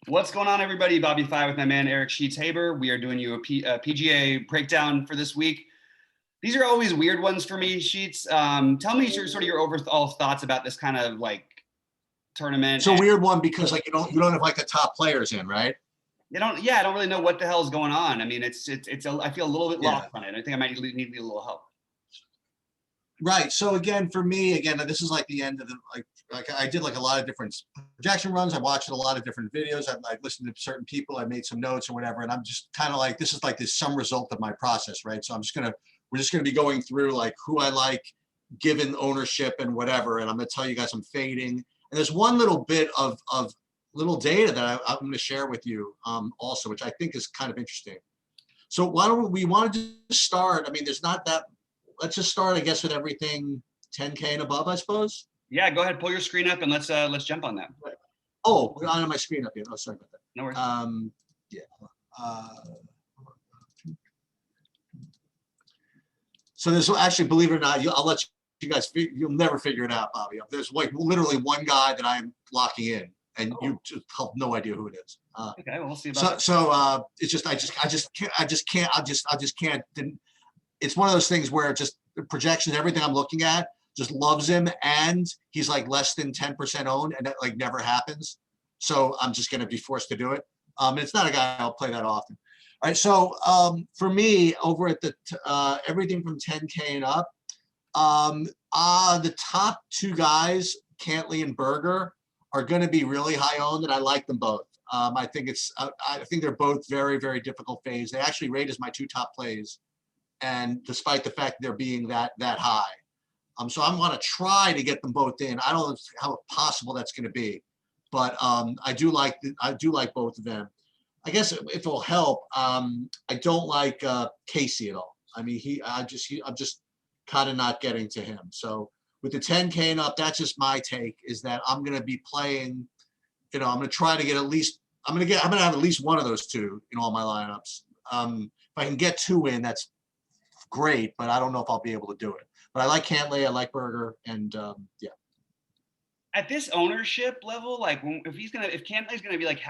What's going on, everybody? BobbyFi with my man Eric Sheets Haber. We are doing you a PGA breakdown for this week. These are always weird ones for me, Sheets. Tell me sort of your overall thoughts about this kind of like tournament. It's a weird one because like you don't have like the top players in, right? I don't really know what the hell is going on. I mean, I feel a little bit lost on it. I think I might need a little help. Right. So again, for me, this is like the end of the like I did like a lot of different projection runs. I watched a lot of different videos. I listened to certain people. I made some notes or whatever, and I'm just kind of like this is like this some result of my process, right? So we're just gonna be going through like who I like, given ownership and whatever, and I'm gonna tell you guys I'm fading. And there's one little bit of little data that I'm going to share with you also, which I think is kind of interesting. So why don't we want to just start? I mean, there's not that. Let's just start, I guess, with everything 10K and above, I suppose. Yeah, go ahead, pull your screen up and let's jump on that. Oh, we're not on my screen up yet. Oh, sorry about that. No worries. So there's actually, believe it or not, I'll let you guys. You'll never figure it out, Bobby. There's like literally one guy that I'm locking in, and you just have no idea who it is. Okay, well, we'll see about that. So it's just I just can't. It's one of those things where just the projections, everything I'm looking at, just loves him, and he's like less than 10% owned, and that like never happens. So I'm just going to be forced to do it. And it's not a guy I'll play that often. All right, so for me, over at the everything from 10K and up, the top two guys, Cantlay and Berger, are going to be really high owned, and I like them both. I think they're both very, very difficult fades. They actually rate as my two top plays, and despite the fact they're being that high, so I'm going to try to get them both in. I don't know how possible that's going to be, but I do like both of them. I guess if it'll help, I don't like Casey at all. I mean, I'm just kind of not getting to him. So with the 10K and up, that's just my take, is that I'm going to be playing, I'm going to try to get I'm going to have at least one of those two in all my lineups. If I can get two in, that's great, but I don't know if I'll be able to do it. But I like Cantlay, I like Berger, and yeah. At this ownership level, like if Cantlay's gonna be like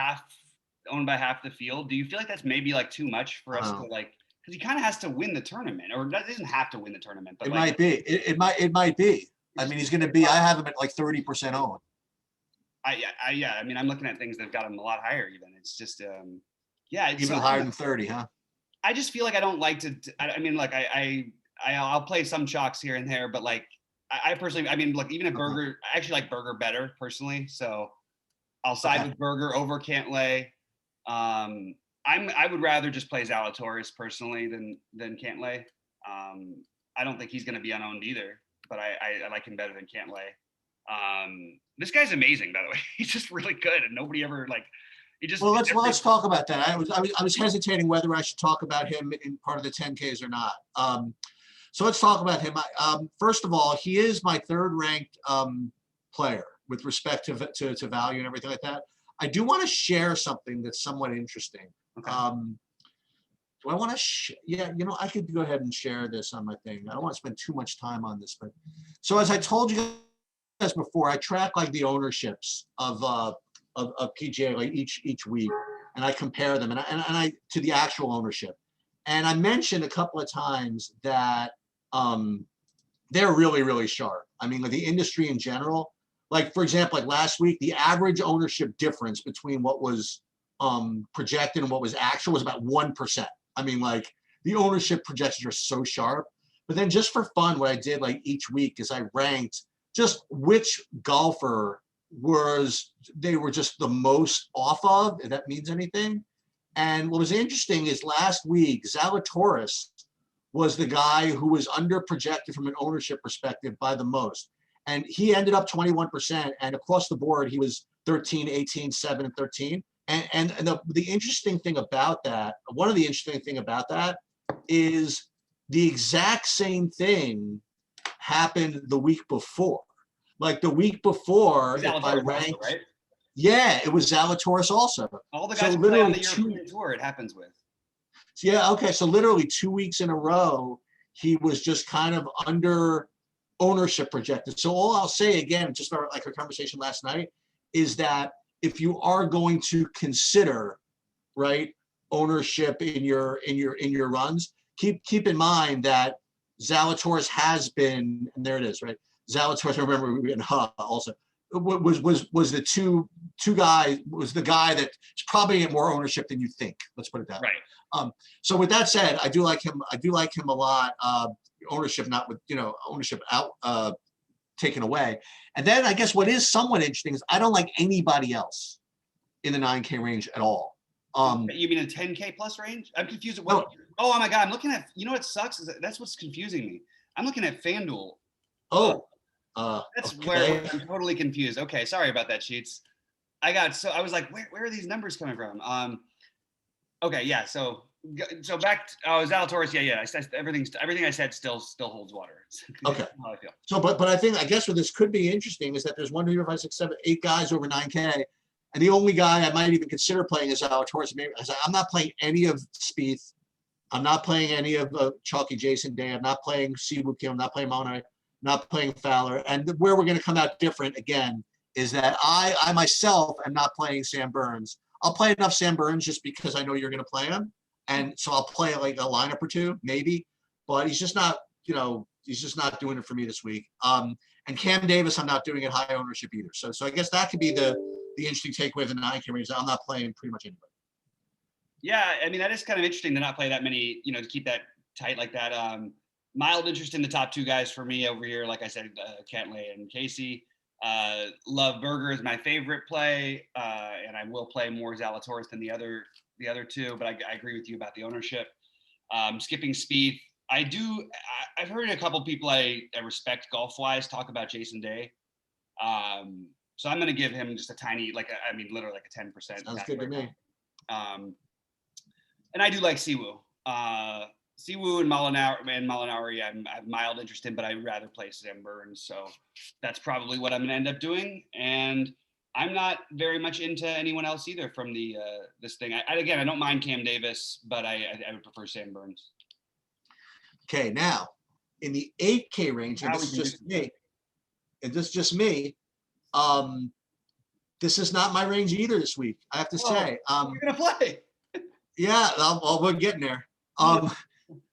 owned by half the field, do you feel like that's maybe like too much for us to like? Because he kind of has to win the tournament, or doesn't have to win the tournament, but it might be. It might be. I mean, he's going to be. I have him at like 30% owned. Yeah. I mean, I'm looking at things that have got him a lot higher. Even it's just even higher than 30, huh? I just feel like I don't like to. I mean, like I'll play some chalks here and there, but like I personally, I mean, look, even if Berger, I actually like Berger better personally, so I'll side with Berger over Cantlay. I would rather just play Zalatoris personally than Cantlay. I don't think he's going to be unowned either, but I like him better than Cantlay. This guy's amazing, by the way. He's just really good, and nobody ever like. Well, let's talk about that. I was hesitating whether I should talk about him in part of the 10Ks or not. So let's talk about him. First of all, he is my third ranked player with respect to value and everything like that. I do want to share something that's somewhat interesting. Okay. Do I want to? Yeah, I could go ahead and share this on my thing. I don't want to spend too much time on this, but so as I told you guys before, I track like the ownerships of PGA like each week, and I compare them and I to the actual ownership. And I mentioned a couple of times that they're really, really sharp. I mean, like the industry in general. Like, for example, like last week, the average ownership difference between what was projected and what was actual was about 1%. I mean, like the ownership projections are so sharp. But then just for fun, what I did like each week is I ranked just which golfer they were just the most off of, if that means anything. And what was interesting is last week, Zalatoris was the guy who was under projected from an ownership perspective by the most. And he ended up 21%, and across the board, he was 13, 18, 7, and 13. And the interesting thing about that, one of the interesting thing about that is the exact same thing happened the week before. Like the week before, if I ranked, also, right? Yeah, it was Zalatoris also. All the guys who play on the European tour, it happens with. Yeah, okay, so literally 2 weeks in a row, he was just kind of under ownership projected. So all I'll say again, just like our conversation last night, is that if you are going to consider, right, ownership in your runs, keep in mind that Zalatoris has been, and there it is, right? Zalatoris, remember we in also was the two guys, was the guy that's probably at more ownership than you think. Let's put it that way. Right. So with that said, I do like him. I do like him a lot. Ownership not with ownership out taken away. And then I guess what is somewhat interesting is I don't like anybody else in the 9K range at all. You mean a 10K plus range? I'm confused. What? No. Oh my God, I'm looking at. You know what sucks is that's what's confusing me. I'm looking at FanDuel. Oh. That's okay. where I'm totally confused. Okay, sorry about that, Sheets. I was like, where are these numbers coming from? Okay, yeah. So back. Zalatoris. Yeah. Everything I said still holds water. Okay. How I feel. So, but I guess what this could be interesting is that there's 1, 2, 3, 4, 5, 6, 7, 8 guys over 9K, and the only guy I might even consider playing is Zalatoris. I'm not playing any of Spieth. I'm not playing any of Chalky Jason Day. I'm not playing Siwoo Kim. I'm not playing Molinari. Not playing Fowler. And where we're going to come out different again is that I myself am not playing Sam Burns. I'll play enough Sam Burns just because I know you're going to play him. And so I'll play like a lineup or two, maybe, but he's just not, he's just not doing it for me this week. And Cam Davis, I'm not doing at high ownership either. So I guess that could be the interesting takeaway of the 9K range. I'm not playing pretty much anybody. Yeah. I mean, that is kind of interesting to not play that many, to keep that tight like that. Mild interest in the top 2 guys for me over here. Like I said, Cantlay and Casey. Love Berger is my favorite play, and I will play more Zalatoris than the other 2. But I agree with you about the ownership. Skipping Spieth. I've heard a couple people I respect golf wise talk about Jason Day. So I'm going to give him just a tiny, literally like a 10%. Sounds good to me. And I do like Siwoo. Siwoo and Molinari, I have mild interest in, but I'd rather play Sam Burns. So that's probably what I'm going to end up doing. And I'm not very much into anyone else either from the this thing. I don't mind Cam Davis, but I would prefer Sam Burns. Okay, now in the 8K range, and this is just me. This is not my range either this week. I have to say. You're gonna play. Yeah, we're getting there.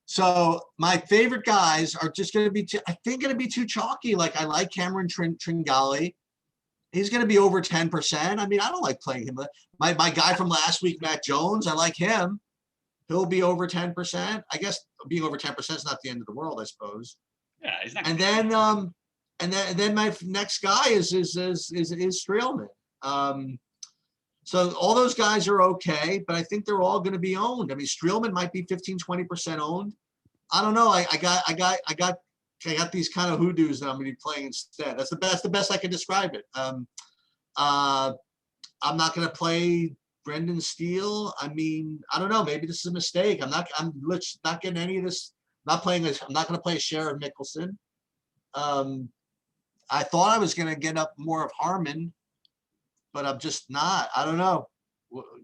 So my favorite guys are just going to be, going to be too chalky. Like I like Cameron Tringali. He's going to be over 10%. I mean, I don't like playing him. My guy from last week, Matt Jones, I like him. He'll be over 10%. I guess being over 10% is not the end of the world, I suppose. Yeah, he's not. And then my next guy is Streelman. So all those guys are okay, but I think they're all going to be owned. I mean, Streelman might be 15, 20% owned. I don't know. I got these kind of hoodoos that I'm going to be playing instead. That's the best I can describe it. I'm not going to play Brendan Steele. I mean, I don't know. Maybe this is a mistake. I'm not getting any of this. I'm not going to play a share of Mickelson. I thought I was going to get up more of Harmon, but I'm just not. I don't know.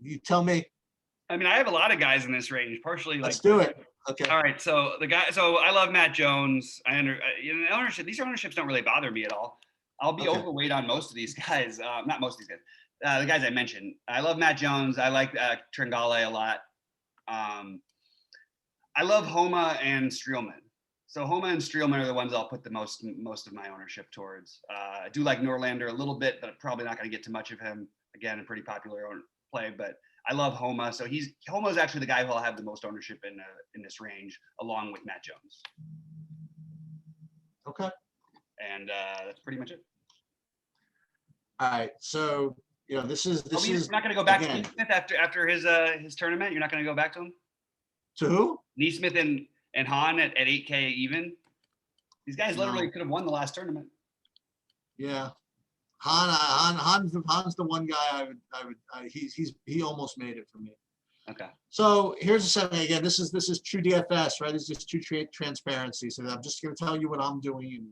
You tell me. I mean, I have a lot of guys in this range. Partially, let's do it. Okay. All right. So I love Matt Jones. Ownership. These ownerships don't really bother me at all. I'll be overweight on most of these guys. Not most of these guys. The guys I mentioned. I love Matt Jones. I like Tringale a lot. I love Homa and Streelman. So Homa and Streelman are the ones I'll put the most of my ownership towards. I do like Norlander a little bit, but I'm probably not going to get too much of him. Again, a pretty popular play, but I love Homa. So Homa's actually the guy who I'll have the most ownership in this range, along with Matt Jones. Okay. And that's pretty much it. All right. So this is. You're not going to go back to Neesmith after his tournament. You're not going to go back to him. To who? Neesmith and Hahn at 8K even. These guys literally could have won the last tournament. Yeah. Han's the one guy he almost made it for me. Okay. So here's the seven. Again, this is true DFS, right? This is true transparency. So I'm just going to tell you what I'm doing.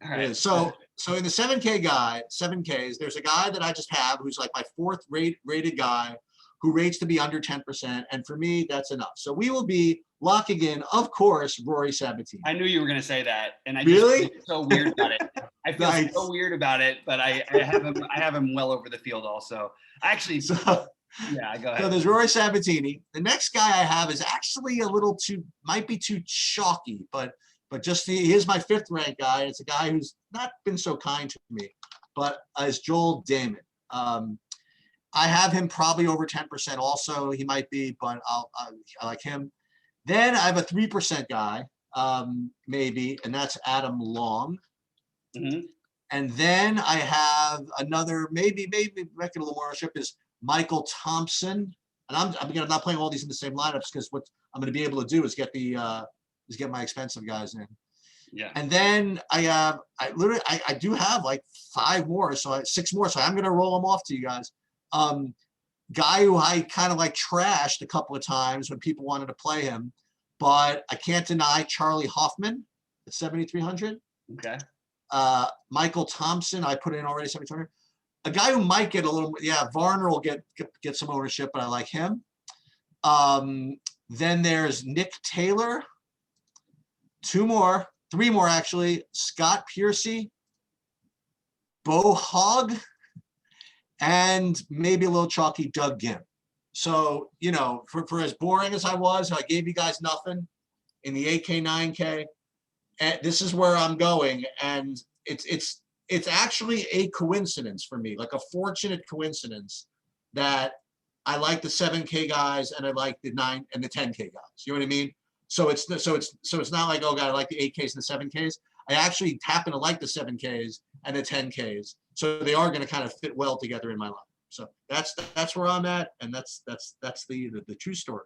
All right. So in the 7Ks, there's a guy that I just have who's like my fourth rated guy, who rates to be under 10%. And for me, that's enough. So we will be locking in, of course, Rory Sabatini. I knew you were going to say that, and I Really? just feel so weird about it. I feel Nice. so weird about it, but I have him well over the field also. Actually, yeah, go ahead. So there's Rory Sabatini. The next guy I have is actually a little too, might be too chalky, but just he is my 5th ranked guy. It's a guy who's not been so kind to me, but is Joel Damon. I have him probably over 10% also. He might be, but I like him. Then I have a 3% guy, maybe, and that's Adam Long. Mm-hmm. And then I have another, maybe making a little more ownership is Michael Thompson. And I'm not playing all these in the same lineups because what I'm going to be able to do is get my expensive guys in. Yeah. And then I do have like 5 more, so 6 more. So I'm going to roll them off to you guys. Guy who I kind of like trashed a couple of times when people wanted to play him, but I can't deny Charlie Hoffman at 7,300. Okay. Michael Thompson, I put in already 7,200. A guy who might get a little, Varner will get some ownership, but I like him. Then there's Nick Taylor. 3 more actually. Scott Piercy, Bo Hogg, and maybe a little chalky Doug Gim. So, for as boring as I gave you guys nothing in the 8K, 9K. And this is where I'm going. And it's actually a coincidence for me, like a fortunate coincidence that I like the 7K guys and I like the 9 and the 10K guys. You know what I mean? So it's not like, oh God, I like the 8Ks and the 7Ks. I actually happen to like the 7Ks and the 10Ks. So they are going to kind of fit well together in my life. So that's where I'm at, and that's the true story.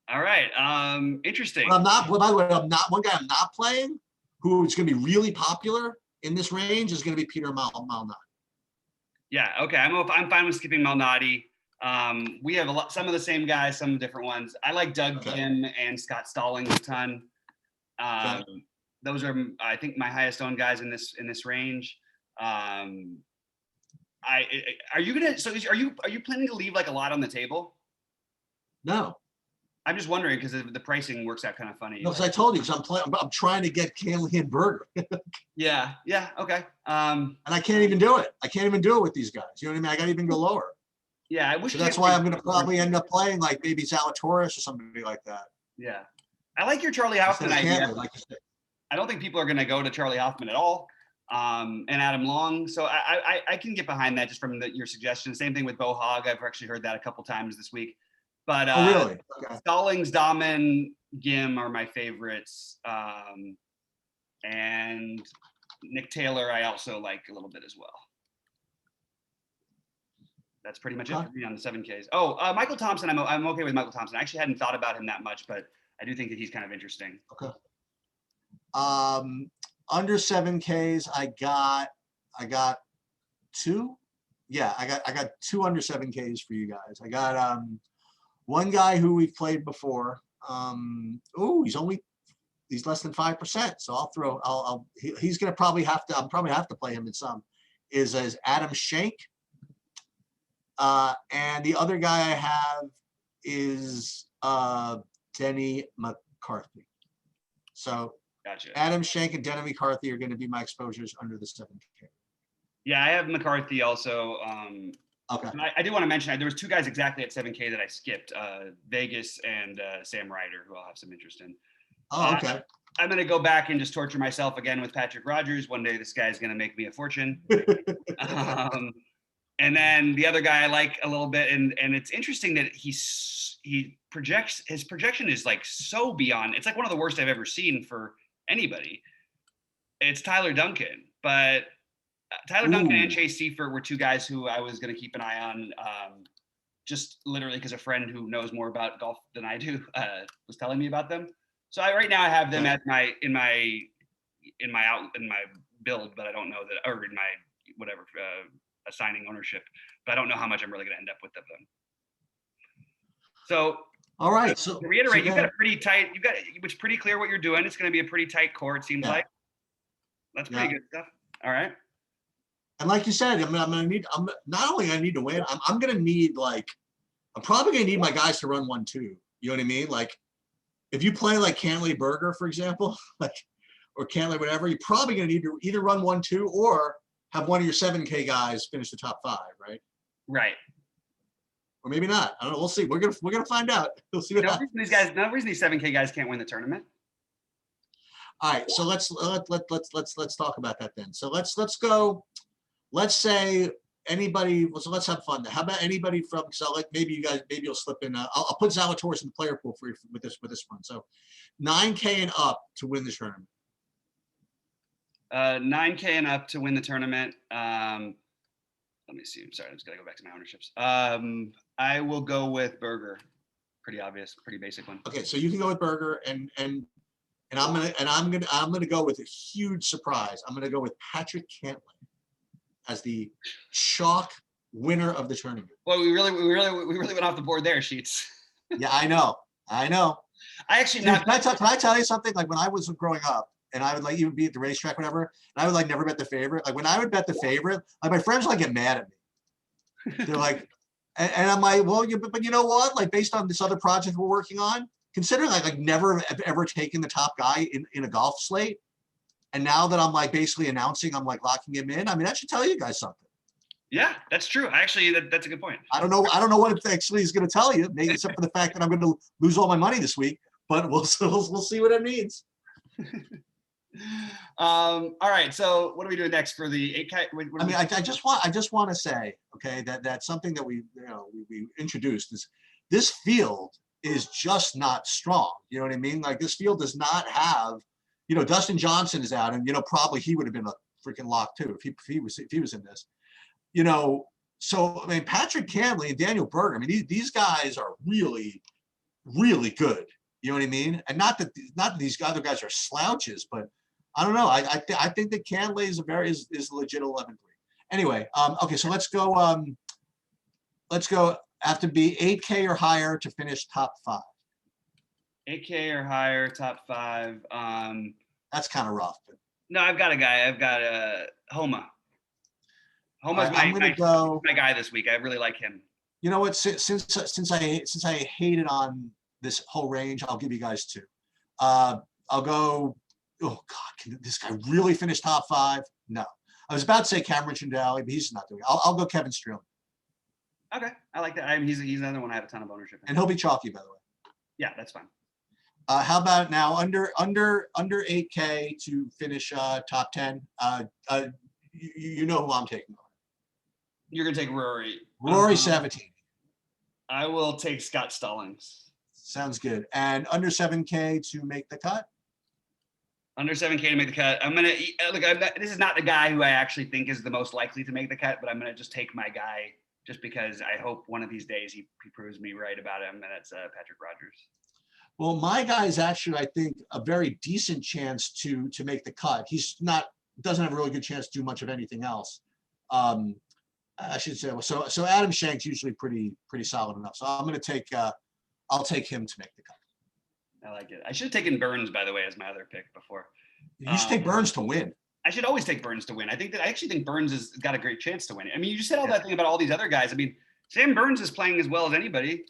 All right. Interesting. But by the way, one guy I'm not playing, who's going to be really popular in this range, is going to be Peter Malnati. Yeah. Okay. I'm fine with skipping Malnati. We have some of the same guys, some different ones. I like Doug Gim and Scott Stallings a ton. Those are, I think, my highest owned guys in this range. Are you planning to leave like a lot on the table? No. I'm just wondering because the pricing works out kind of funny. No, because I told you, because I'm trying to get Kalian Berger. Yeah. Okay. And I can't even do it. I can't even do it with these guys. You know what I mean? I got to even go lower. Yeah, I wish. So that's why I'm going to probably end up playing like maybe Zalatoris or somebody like that. Yeah, I like your Charlie Hoffman idea. Like you said. I don't think people are going to go to Charlie Hoffman at all, and Adam Long. So I can get behind that just from your suggestion. Same thing with Bo Hogg. I've actually heard that a couple times this week. But oh, really? Okay. Stallings, Damon, Gim are my favorites, and Nick Taylor I also like a little bit as well. That's pretty much it for me on the 7Ks. Oh, Michael Thompson, I'm okay with Michael Thompson. I actually hadn't thought about him that much, but I do think that he's kind of interesting. Okay. Under 7Ks, I got 2. Yeah, I got 2 under 7Ks for you guys. I got one guy who we've played before. He's less than 5%. So he's gonna probably have to play him in some. Is Adam Schenk. And the other guy I have is Denny McCarthy. So gotcha. Adam Schenk and Denny McCarthy are going to be my exposures under the 7K. Yeah, I have McCarthy also. Okay. I do want to mention there was 2 guys exactly at 7K that I skipped, Vegas and Sam Ryder, who I'll have some interest in. Oh, okay. I'm going to go back and just torture myself again with Patrick Rogers. One day this guy's going to make me a fortune. And then the other guy I like a little bit, and it's interesting that his projection is like so beyond. It's like one of the worst I've ever seen for anybody. It's Tyler Duncan, but Tyler Duncan and Chase Seifert were 2 guys who I was going to keep an eye on, just literally because a friend who knows more about golf than I do was telling me about them. So right now I have them at in my build, but I don't know that, or in my whatever. Assigning ownership, but I don't know how much I'm really going to end up with them. So, all right. So to reiterate, you've got a pretty tight. It's pretty clear what you're doing. It's going to be a pretty tight core. It seems like that's pretty good stuff. All right. And like you said, I'm going to need. Not only I need to win. I'm going to need like I'm probably gonna need my guys to run 1-2. You know what I mean? Like, if you play like Cantley Berger, for example, like, or Cantley, whatever, you're probably gonna need to either run 1-2 or have one of your 7K guys finish the top 5, right? Right. Or maybe not. I don't know. We'll see. We're gonna find out. We'll see what happens. No reason these 7K guys can't win the tournament. All right, so let's talk about that then. So let's go. Let's say anybody. So let's have fun. How about anybody from? So like maybe you'll slip in. I'll put Zalatoris in the player pool for you with this one. So 9K and up to win the tournament. 9K and up to win the tournament. Let me see. I'm sorry. I'm just gonna go back to my ownerships. I will go with Berger. Pretty obvious, pretty basic one. Okay, so you can go with Berger, and I'm gonna go with a huge surprise. I'm gonna go with Patrick Cantley as the shock winner of the tournament. Well, we really went off the board there, Sheets. Yeah, I know. I actually Dude, can I tell you something? Like when I was growing up, and I would like even be at the racetrack, whatever, and I would like never bet the favorite. Like when I would bet the favorite, like my friends would like get mad at me. They're like, and I'm like, well, but you know what? Like based on this other project we're working on, considering like never have ever taken the top guy in a golf slate, and now that I'm like basically announcing I'm like locking him in. I mean, that should tell you guys something. Yeah, that's true. Actually, that's a good point. I don't know what it actually is going to tell you, maybe except for the fact that I'm going to lose all my money this week. But we'll see what it means. All right. So what are we doing next for the 8K? I mean, I just want to say, okay, that's something that we introduced is this field is just not strong. You know what I mean? Like this field does not have, Dustin Johnson is out, and probably he would have been a freaking lock too if he was in this. So I mean, Patrick Cantley and Daniel Berger. I mean, these guys are really, really good. You know what I mean? And not that these other guys are slouches, but I don't know. I think that Cantley is is legit 11-3. Anyway, okay, so let's go. Have to be 8K or higher to finish top 5. 8K or higher, top 5. That's kind of rough. But... No, I've got a guy. I've got Homa. Homa's my guy this week. I really like him. You know what? Since I hated on this whole range, I'll give you guys 2. I'll go. Oh God, can this guy really finish top 5? No. I was about to say Cameron Trindale, but he's not doing it. I'll go Kevin Streelman. Okay, I like that. I mean, he's another one I have a ton of ownership in. And he'll be chalky, by the way. Yeah, that's fine. How about now under 8K to finish top 10? You know who I'm taking on. You're gonna take Rory. Rory Sabatini. I will take Scott Stallings. Sounds good. And under 7K to make the cut. Under 7K to make the cut. I'm gonna look. This is not the guy who I actually think is the most likely to make the cut, but I'm gonna just take my guy just because I hope one of these days he proves me right about him, and that's Patrick Rogers. Well, my guy is actually, I think, a very decent chance to make the cut. He's doesn't have a really good chance to do much of anything else. I should say. So Adam Shank's usually pretty solid enough. So I'm gonna take. I'll take him to make the cut. I like it. I should have taken Burns, by the way, as my other pick before. You should take Burns to win. I should always take Burns to win. I actually think Burns has got a great chance to win. I mean, you just said all that thing about all these other guys. I mean, Sam Burns is playing as well as anybody.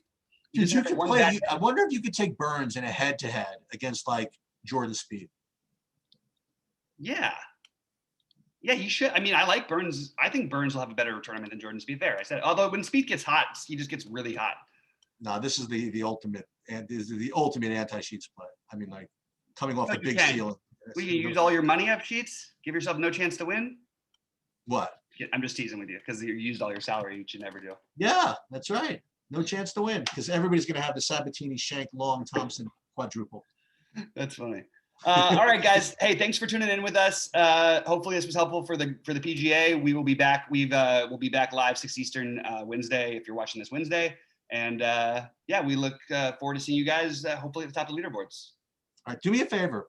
I wonder if you could take Burns in a head-to-head against like Jordan Spieth. Yeah, you should. I mean, I like Burns. I think Burns will have a better tournament than Jordan Spieth there. I said, although when Spieth gets hot, he just gets really hot. No, this is the ultimate, and this is the ultimate anti-Sheets play. I mean, like coming off the big ceiling. Will you use all your money up Sheets? Give yourself no chance to win? What? I'm just teasing with you because you used all your salary, which you never do. Yeah, that's right. No chance to win because everybody's going to have the Sabatini, Shank, Long, Thompson quadruple. That's funny. All right, guys. Hey, thanks for tuning in with us. Hopefully this was helpful for the PGA. We will be back. We'll be back live 6 Eastern Wednesday if you're watching this Wednesday. And yeah, we look forward to seeing you guys hopefully at the top of the leaderboards. All right, do me a favor.